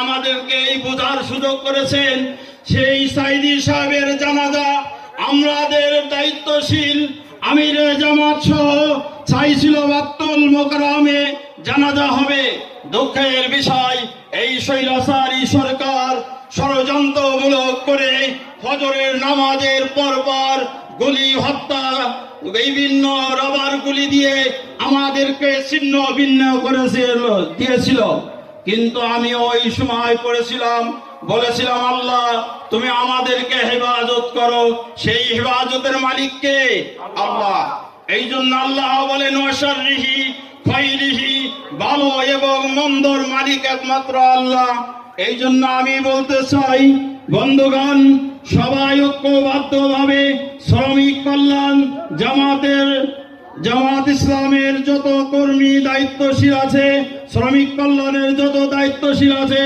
আমাদেরকে এই বোঝার সুযোগ করেছেন সেই সাইদি সাহেবের জানাজা আমাদের দায়িত্বশীল আমিরে জামাত সহ চাইছিল বাতুল মোকাররমে জানাজা হবে। দুঃখের বিষয় এই স্বৈরাচারী সরকার ষড়যন্ত্রমূলক করে ফজরের নামাজের পরপর গুলি হত্যা বিভিন্ন রবার গুলি দিয়ে আমাদেরকে ছিন্ন ভিন্ন দিয়েছিল। কিন্তু আমি ওই সময় পড়েছিলাম, বলেছিলাম আল্লাহ তুমি আমাদেরকে হেফাজত করো। সেই হেফাজতের মালিক কে? আল্লাহ। এই জন্য আল্লাহ বলেন ওয়াশাররিহি খায়রিহি, ভালো এবং মন্দর মালিক একমাত্র আল্লাহ। এই জন্য আমি বলতে চাই বন্ধুগণ, সবাই ঐক্যবদ্ধভাবে শ্রমিক কল্যাণ জামাত ইসলামের যত কর্মী দায়িত্বশীল আছে, শ্রমিক কল্যাণের যত দায়িত্বশীল আছে